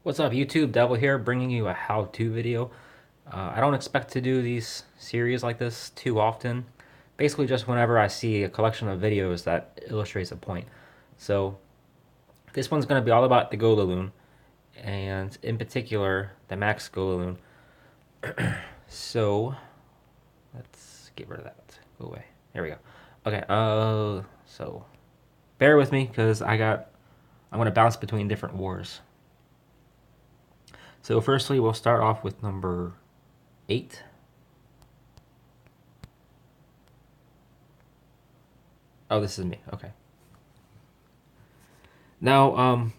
What's up, YouTube? Devil here, bringing you a how-to video. I don't expect to do these series like this too often. Basically, just whenever I see a collection of videos that illustrates a point. So this one's going to be all about the GoLaLoon, and in particular, the Max GoLaLoon. So let's get rid of that. Go away. There we go. Okay. So bear with me because I'm going to bounce between different wars. So firstly, we'll start off with number 8. Oh, this is me. Okay. Now,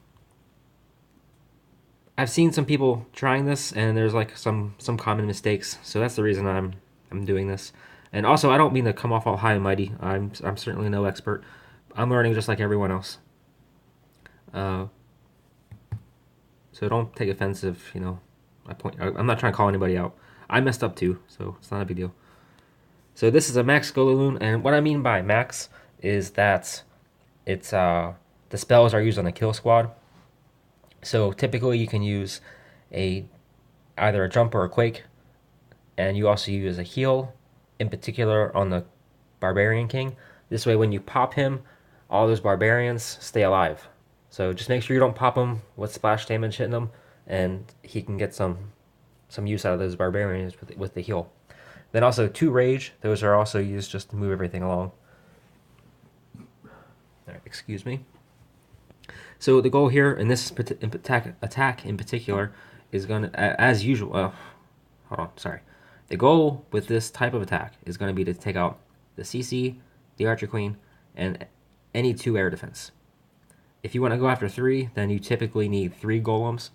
I've seen some people trying this, and there's like some common mistakes. So that's the reason I'm doing this. And also, I don't mean to come off all high and mighty. I'm certainly no expert. I'm learning just like everyone else. Uh, so don't take offensive. I'm not trying to call anybody out. I messed up too, so it's not a big deal. So this is a max GoLaLoon, and what I mean by max is that it's the spells are used on the kill squad. So typically you can use a either a jump or a quake, and you also use a heal, in particular on the barbarian king. This way, when you pop him, all those barbarians stay alive. So just make sure you don't pop him with splash damage hitting him, and he can get some use out of those barbarians with the heal. Then also 2 rage; those are also used just to move everything along. All right, excuse me. So the goal here in this attack in particular is going to, as usual, hold on, sorry. The goal with this type of attack is going to be to take out the CC, the Archer Queen, and any 2 air defense. If you want to go after 3, then you typically need 3 golems,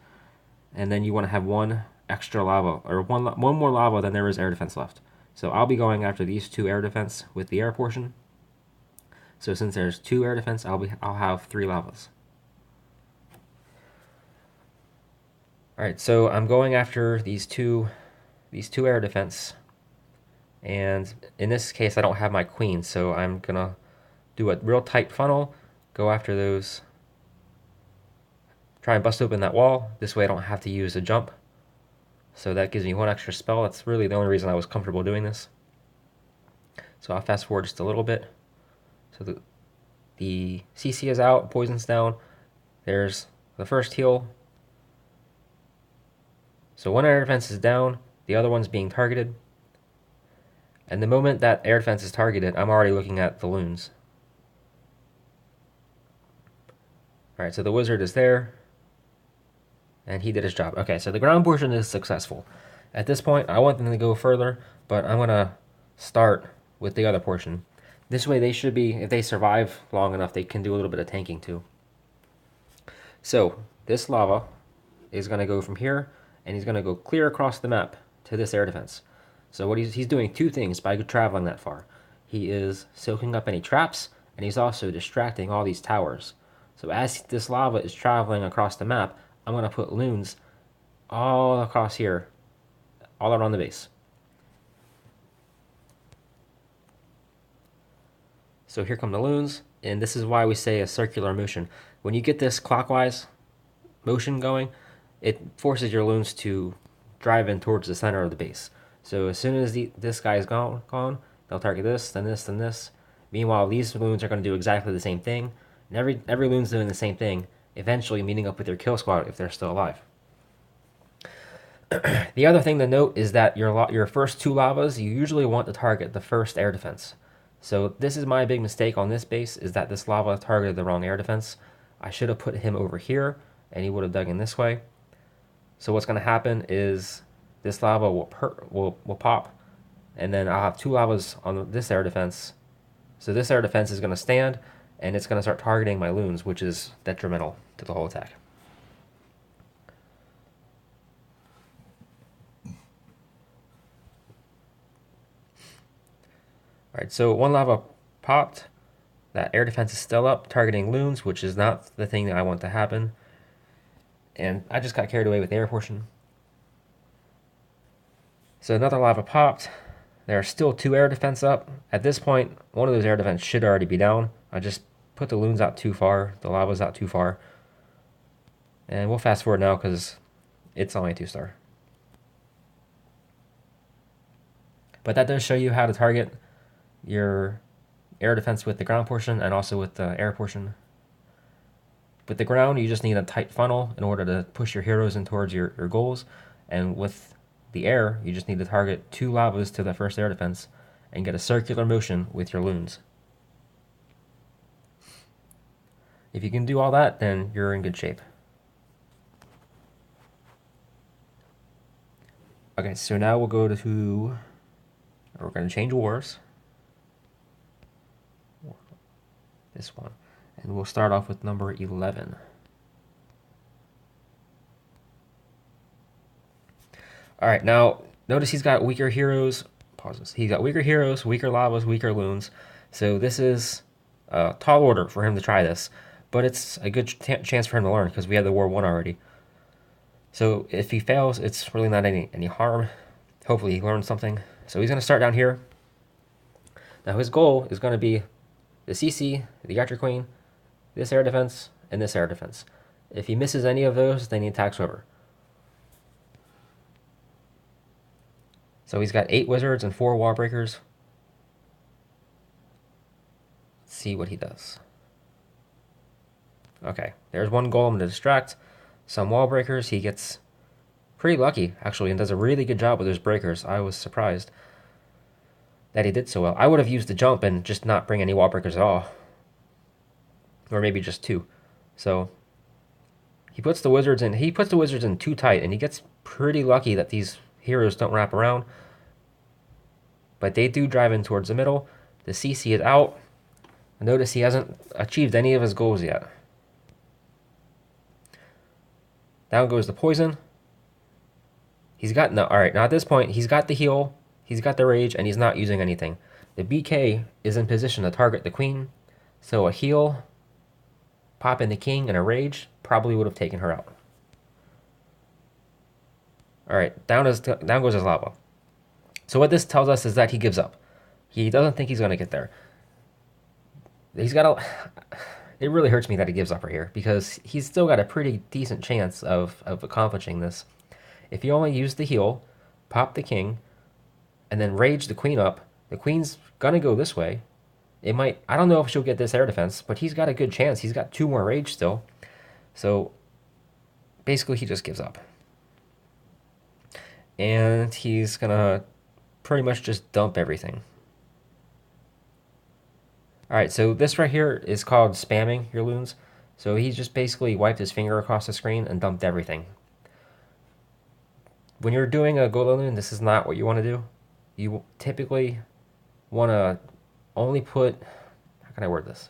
and then you want to have 1 extra lava, or one more lava than there is air defense left. So I'll be going after these 2 air defense with the air portion. So since there's 2 air defense, I'll have 3 lavas. All right, so I'm going after these two air defense, and in this case I don't have my queen, so I'm gonna do a real tight funnel, go after those, try and bust open that wall. This way I don't have to use a jump, so that gives me 1 extra spell. That's really the only reason I was comfortable doing this. So I'll fast forward just a little bit. So the CC is out, poison's down. There's the first heal. So 1 air defense is down, the other one's being targeted. And the moment that air defense is targeted, I'm already looking at the loons. Alright, so the wizard is there. And he did his job. Okay, so the ground portion is successful. At this point, I want them to go further, but I'm going to start with the other portion. This way they should be, if they survive long enough, they can do a little bit of tanking too. So this lava is going to go from here, and he's going to go clear across the map to this air defense. So what he's doing 2 things by traveling that far. He is soaking up any traps, and he's also distracting all these towers. So as this lava is traveling across the map, I'm going to put loons all across here, all around the base. So here come the loons, and this is why we say a circular motion. When you get this clockwise motion going, it forces your loons to drive in towards the center of the base. So as soon as this guy is gone, they'll target this, then this, then this. Meanwhile, these loons are going to do exactly the same thing, and every loon's doing the same thing, eventually meeting up with your kill squad if they're still alive. The other thing to note is that your first 2 lavas, you usually want to target the first air defense. So this is my big mistake on this base, is that this lava targeted the wrong air defense. I should have put him over here, and he would have dug in this way. So what's going to happen is this lava will pop, and then I'll have 2 lavas on this air defense. So this air defense is going to stand, and it's going to start targeting my loons, which is detrimental to the whole attack. Alright, so 1 lava popped. That air defense is still up, targeting loons, which is not the thing that I want to happen. And I just got carried away with the air portion. So another lava popped. There are still 2 air defense up. At this point, 1 of those air defense should already be down. I just put the loons out too far, the lava's out too far. And we'll fast forward now because it's only a 2-star. But that does show you how to target your air defense with the ground portion and also with the air portion. With the ground, you just need a tight funnel in order to push your heroes in towards your goals. And with the air, you just need to target 2 lavas to the first air defense and get a circular motion with your loons. If you can do all that, then you're in good shape. Okay, so now we'll go to, we're going to change wars. This one. And we'll start off with number 11. All right, now notice he's got weaker heroes. Pauses. He's got weaker heroes, weaker lavas, weaker loons. So this is a tall order for him to try this, but it's a good chance for him to learn because we had the war won already. So if he fails, it's really not any harm. Hopefully he learns something. So he's going to start down here. Now his goal is going to be the CC, the Archer Queen, this air defense, and this air defense. If he misses any of those, then he attacks over. So he's got 8 wizards and 4 wall breakers. Let's see what he does. Okay, there's 1 golem to distract. Some wall breakers. He gets pretty lucky, actually, and does a really good job with his breakers. I was surprised that he did so well. I would have used the jump and just not bring any wall breakers at all. Or maybe just 2. So he puts the wizards in. He puts the wizards in too tight, and he gets pretty lucky that these heroes don't wrap around. But they do drive in towards the middle. The CC is out. Notice he hasn't achieved any of his goals yet. Down goes the poison. He's got no. All right, now at this point, he's got the heal, he's got the rage, and he's not using anything. The BK is in position to target the queen, so a heal, pop in the king, and a rage probably would have taken her out. All right, down goes his lava. So what this tells us is that he gives up. He doesn't think he's going to get there. He's got a. It really hurts me that he gives up right here because he's still got a pretty decent chance of accomplishing this. If you only use the heal, pop the king, and then rage the queen up, the queen's gonna go this way. It might. I don't know if she'll get this air defense, but he's got a good chance. He's got 2 more rage still. So basically, he just gives up. And he's gonna pretty much just dump everything. Alright, so this right here is called spamming your loons. So he just basically wiped his finger across the screen and dumped everything. When you're doing a GoLaLoon, this is not what you want to do. You typically want to only put, how can I word this?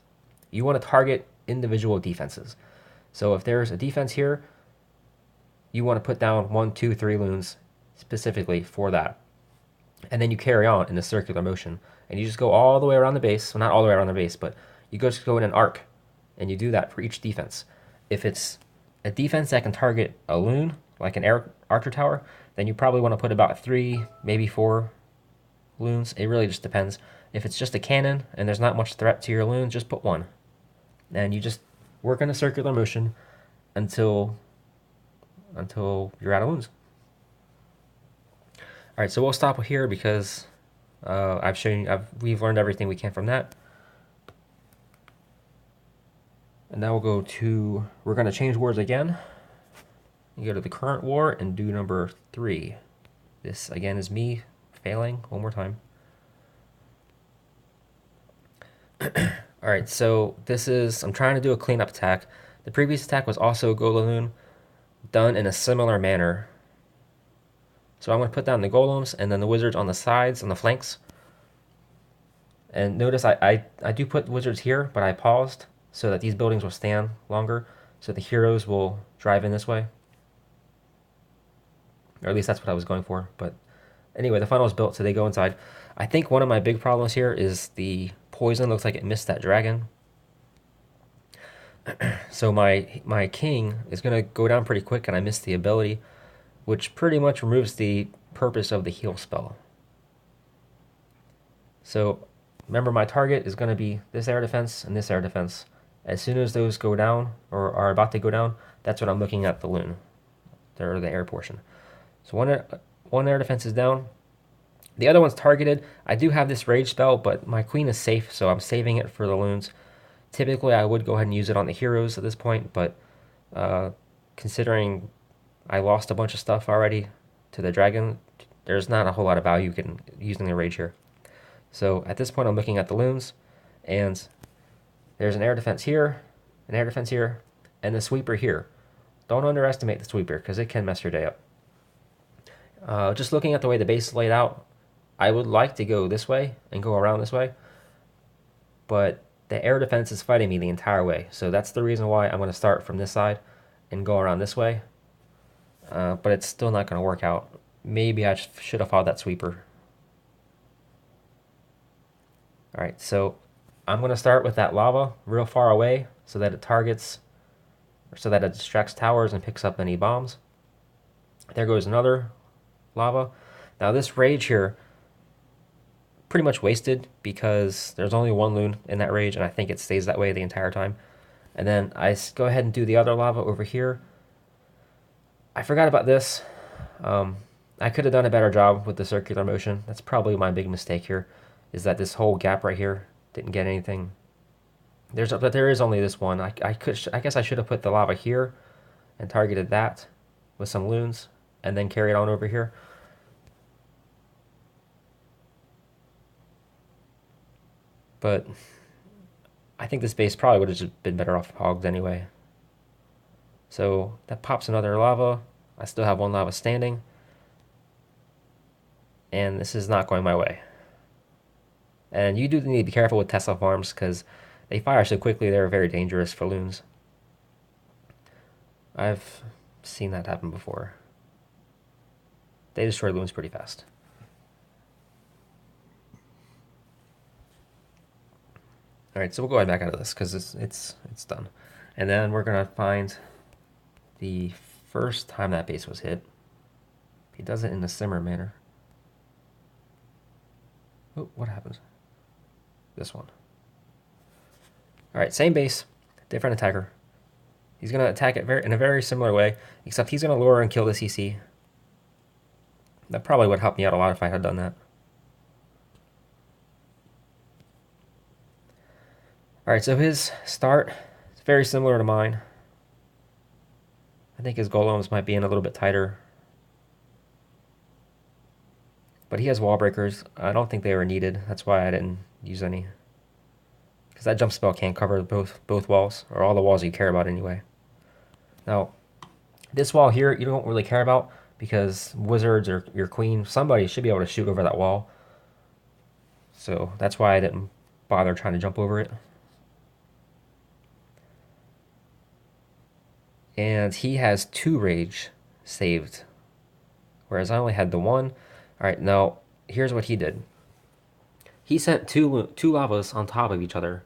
You want to target individual defenses. So if there's a defense here, you want to put down 1, 2, 3 loons specifically for that. And then you carry on in a circular motion. And you just go all the way around the base. Well, not all the way around the base, but you just go in an arc. And you do that for each defense. If it's a defense that can target a loon, like an archer tower, then you probably want to put about 3, maybe 4 loons. It really just depends. If it's just a cannon and there's not much threat to your loons, just put 1. And you just work in a circular motion until you're out of loons. All right, so we'll stop here because we've learned everything we can from that. And now we're going to change wars again. You go to the current war and do number 3. This again is me failing one more time. All right, so I'm trying to do a cleanup attack. The previous attack was also GoLaLoon, done in a similar manner. So I'm going to put down the golems and then the wizards on the sides, on the flanks. And notice I do put wizards here, but I paused so that these buildings will stand longer, so the heroes will drive in this way. Or at least that's what I was going for. But anyway, the funnel is built, so they go inside. I think one of my big problems here is the poison. Looks like it missed that dragon. So my king is going to go down pretty quick, and I missed the ability, which pretty much removes the purpose of the heal spell. So remember, my target is going to be this air defense and this air defense. As soon as those go down, or are about to go down, That's what I'm looking at the loon, or the air portion. So one air defense is down. The other one's targeted. I do have this rage spell, but my queen is safe, so I'm saving it for the loons. Typically, I would go ahead and use it on the heroes at this point, but uh, considering I lost a bunch of stuff already to the dragon, there's not a whole lot of value in using the rage here. So at this point, I'm looking at the loons, and there's an air defense here, an air defense here, and the sweeper here. Don't underestimate the sweeper, because it can mess your day up. Just looking at the way the base is laid out, I would like to go this way and go around this way, but the air defense is fighting me the entire way. So that's the reason why I'm going to start from this side and go around this way. But it's still not going to work out. Maybe I should have followed that sweeper. All right, so I'm going to start with that lava real far away so that it targets, or so that it distracts towers and picks up any bombs. There goes another lava. Now this rage here, pretty much wasted because there's only one loon in that rage, and I think it stays that way the entire time. And then I go ahead and do the other lava over here. I forgot about this. I could have done a better job with the circular motion. That's probably my big mistake here, is that this whole gap right here didn't get anything. But there is only this one. I guess I should have put the lava here and targeted that with some loons and then carried on over here. But I think this base probably would have just been better off hogged anyway. So that pops another lava. I still have one lava standing. And this is not going my way. And you do need to be careful with Tesla farms because they fire so quickly, they're very dangerous for loons. I've seen that happen before. They destroy loons pretty fast. All right, so we'll go ahead and back out of this because it's done. And then we're gonna find the first time that base was hit. He does it in a simmer manner. Oh, what happens? This one. All right, same base, different attacker. He's gonna attack it in a very similar way, except he's gonna lure and kill the CC. That probably would help me out a lot if I had done that. All right, so his start is very similar to mine. I think his golems might be in a little bit tighter. But he has wall breakers. I don't think they were needed. That's why I didn't use any. Because that jump spell can't cover both walls, or all the walls you care about anyway. Now, this wall here, you don't really care about, because wizards or your queen, somebody should be able to shoot over that wall. So that's why I didn't bother trying to jump over it. And he has 2 rage saved, whereas I only had the 1. All right, now here's what he did. He sent two lavas on top of each other,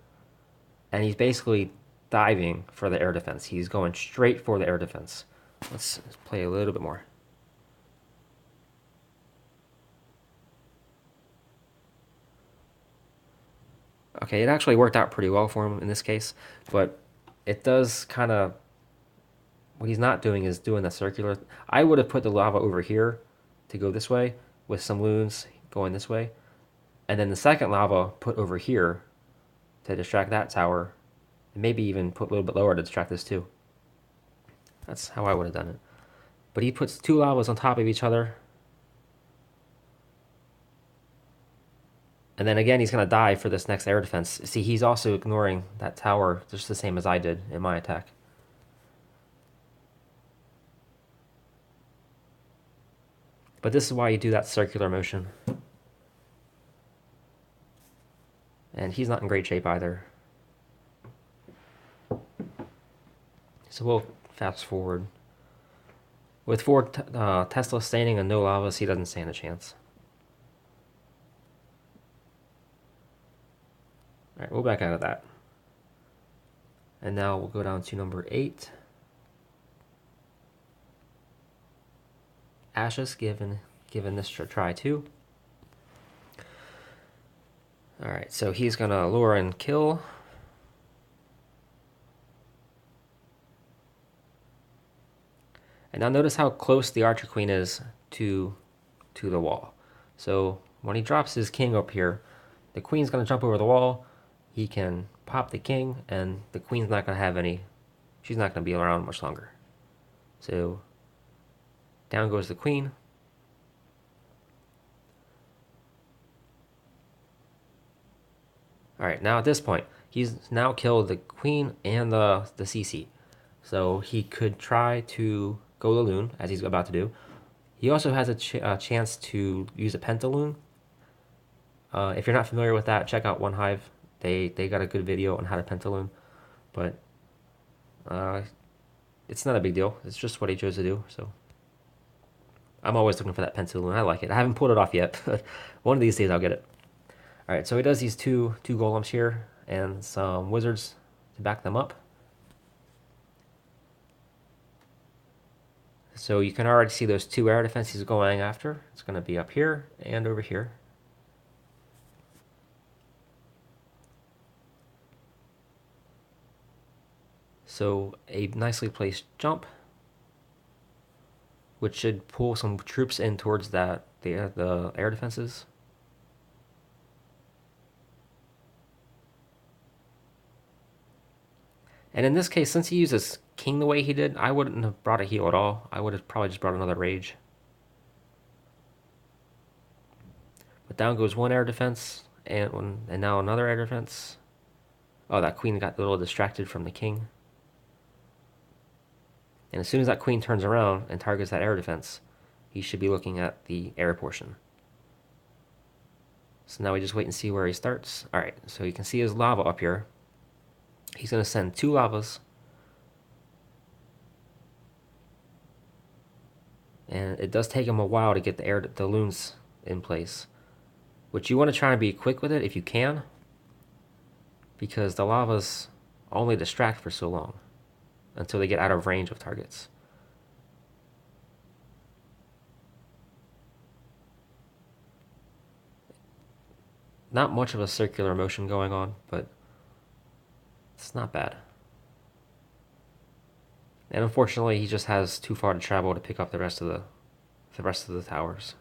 and he's basically diving for the air defense. He's going straight for the air defense. Let's play a little bit more. Okay, it actually worked out pretty well for him in this case, but it does kind of... What he's not doing is doing the circular... I would have put the lava over here to go this way, with some loons going this way, and then the second lava put over here to distract that tower, and maybe even put a little bit lower to distract this too. That's how I would have done it. But he puts 2 lavas on top of each other, and then again he's going to die for this next air defense. See, he's also ignoring that tower just the same as I did in my attack. But this is why you do that circular motion. And he's not in great shape either. So we'll fast forward. With 4 Tesla standing and no lavas, he doesn't stand a chance. All right, we'll back out of that. And now we'll go down to number 8. Ashes, given this a try too. All right, so he's gonna lure and kill. And now notice how close the Archer Queen is to the wall. So when he drops his king up here, the queen's going to jump over the wall. He can pop the king, and the queen's not going to have any. She's not going to be around much longer. So down goes the queen. All right, now at this point, he's now killed the queen and the CC. So he could try to GoLaLoon, as he's about to do. He also has a chance to use a pentaloon. If you're not familiar with that, check out One Hive. They got a good video on how to pentaloon, but uh, it's not a big deal. It's just what he chose to do. So I'm always looking for that pentaloon. I like it. I haven't pulled it off yet, but one of these days I'll get it. All right, so he does these two golems here and some wizards to back them up. So you can already see those two air defenses going after. It's going to be up here and over here. So a nicely placed jump, which should pull some troops in towards the air defenses. And in this case, since he uses king the way he did, I wouldn't have brought a heal at all. I would have probably just brought another rage. But down goes one air defense, and now another air defense. Oh, that queen got a little distracted from the king. And as soon as that queen turns around and targets that air defense, he should be looking at the air portion. So now we just wait and see where he starts. All right, so you can see his lava up here. He's going to send two lavas. And it does take him a while to get the loons in place, which you want to try and be quick with it if you can, because the lavas only distract for so long until they get out of range of targets. Not much of a circular motion going on, but it's not bad. And unfortunately, he just has too far to travel to pick up the rest of the towers.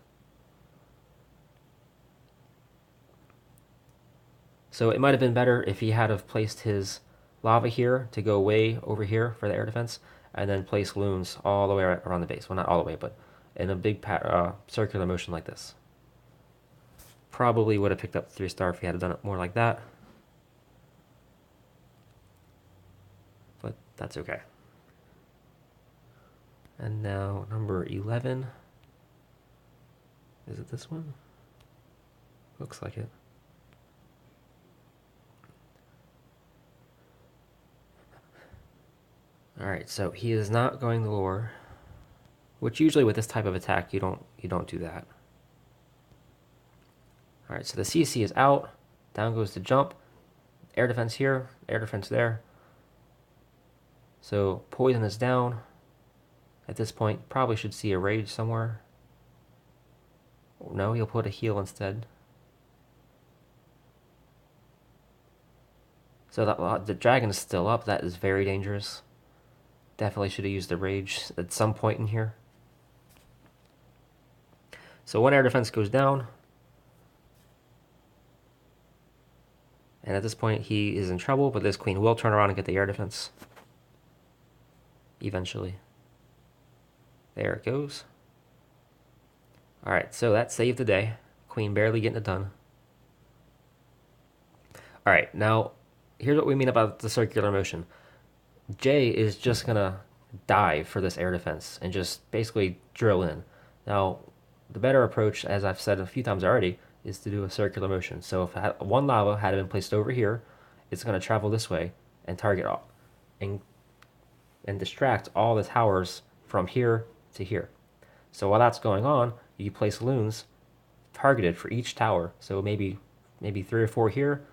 So it might have been better if he had have placed his lava here to go way over here for the air defense, and then place loons all the way around the base. Well, not all the way, but in a big circular motion like this. Probably would have picked up 3-star if he had done it more like that. But that's okay. And now number 11. Is it this one? Looks like it. Alright, so he is not going to lure, which usually with this type of attack you don't do that. Alright, so the CC is out, down goes the jump, air defense here, air defense there. So poison is down. At this point, probably should see a rage somewhere. No, he'll put a heal instead. So the dragon is still up. That is very dangerous. Definitely should have used the rage at some point in here. So one air defense goes down. And at this point, he is in trouble, but this queen will turn around and get the air defense. Eventually. There it goes. Alright, so that saved the day. Queen barely getting it done. Alright, now, here's what we mean about the circular motion. Jay is just going to dive for this air defense and just basically drill in. Now, the better approach, as I've said a few times already, is to do a circular motion. So if one lava had been placed over here, it's going to travel this way and target all, and distract all the towers from here to here. So while that's going on, you place loons targeted for each tower. So maybe 3 or 4 here,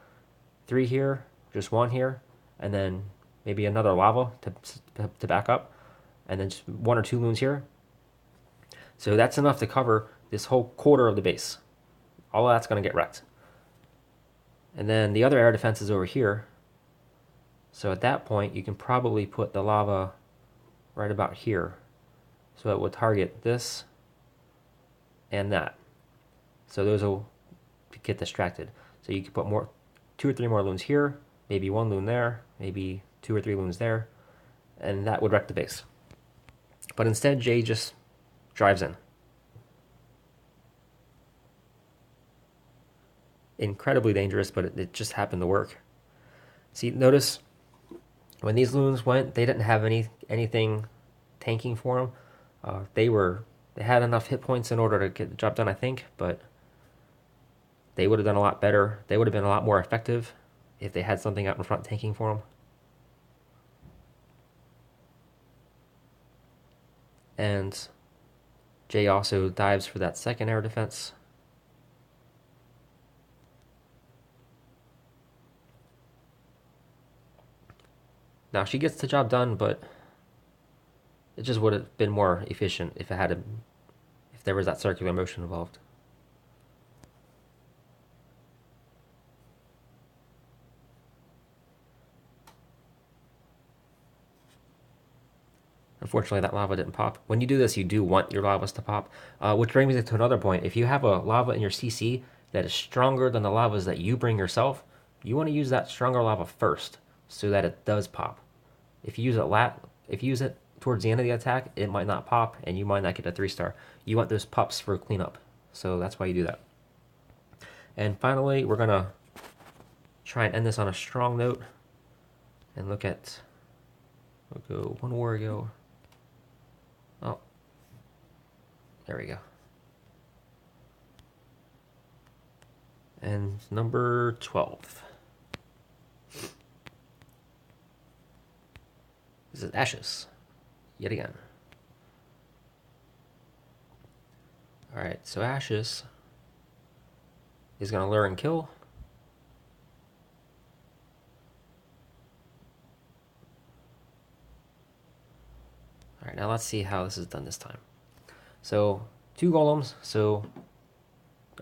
3 here, just 1 here, and then maybe another lava to back up, and then just 1 or 2 loons here. So that's enough to cover this whole quarter of the base. All of that's going to get wrecked. And then the other air defense is over here. So at that point, you can probably put the lava right about here. So it will target this and that. So those will get distracted. So you can put more, 2 or 3 more loons here, maybe 1 loon there, maybe 2 or 3 loons there, and that would wreck the base. But instead, Jay just drives in. Incredibly dangerous, but it just happened to work. See, notice when these loons went, they didn't have anything tanking for them. They had enough hit points in order to get the job done, I think, but they would have done a lot better. They would have been a lot more effective if they had something out in front tanking for them. And Jay also dives for that second air defense. Now she gets the job done, but it just would have been more efficient if if there was that circular motion involved. Unfortunately, that lava didn't pop. When you do this, you do want your lavas to pop, which brings me to another point. If you have a lava in your CC that is stronger than the lavas that you bring yourself, you want to use that stronger lava first so that it does pop. If you use it towards the end of the attack, it might not pop and you might not get a 3-star. You want those pops for cleanup, so that's why you do that. And finally, we're gonna try and end this on a strong note and look at. We'll go one war ago. Oh, there we go. And number 12. This is Ashes, yet again. Alright, so Ashes is going to lure and kill. Alright, now let's see how this is done this time. So, 2 golems, so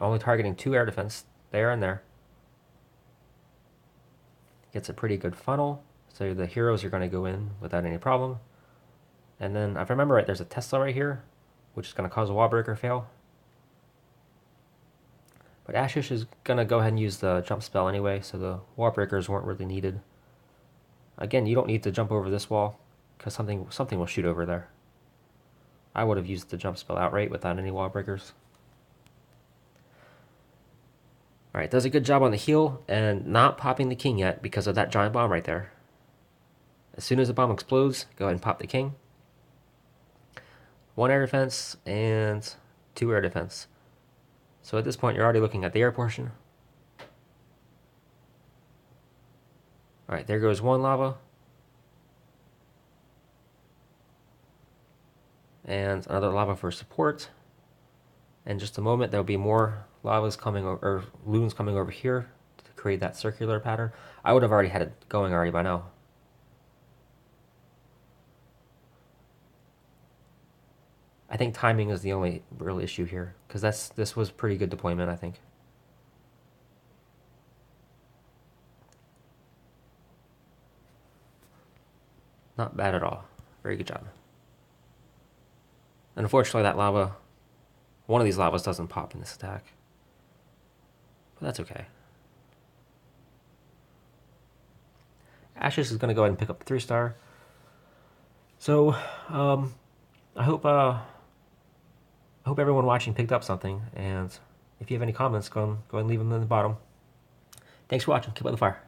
only targeting 2 air defense, there and there. Gets a pretty good funnel, so the heroes are going to go in without any problem. And then, if I remember right, there's a Tesla right here, which is going to cause a wall breaker fail. But Ashish is going to go ahead and use the jump spell anyway, so the wall breakers weren't really needed. Again, you don't need to jump over this wall, because something will shoot over there. I would have used the jump spell outright without any wall breakers. Alright, does a good job on the heal, and not popping the king yet because of that giant bomb right there. As soon as the bomb explodes, go ahead and pop the king. 1 air defense and 2 air defense. So at this point, you're already looking at the air portion. Alright, there goes 1 lava. And another lava for support. In just a moment, there'll be more lavas coming over, or loons coming over here to create that circular pattern. I would have already had it going already by now. I think timing is the only real issue here, because this was pretty good deployment, I think. Not bad at all. Very good job. And unfortunately, that lava, one of these lavas doesn't pop in this attack. But that's okay. Ashes is going to go ahead and pick up the 3-star. So, I hope everyone watching picked up something. And if you have any comments, go ahead and leave them in the bottom. Thanks for watching. Keep up the fire.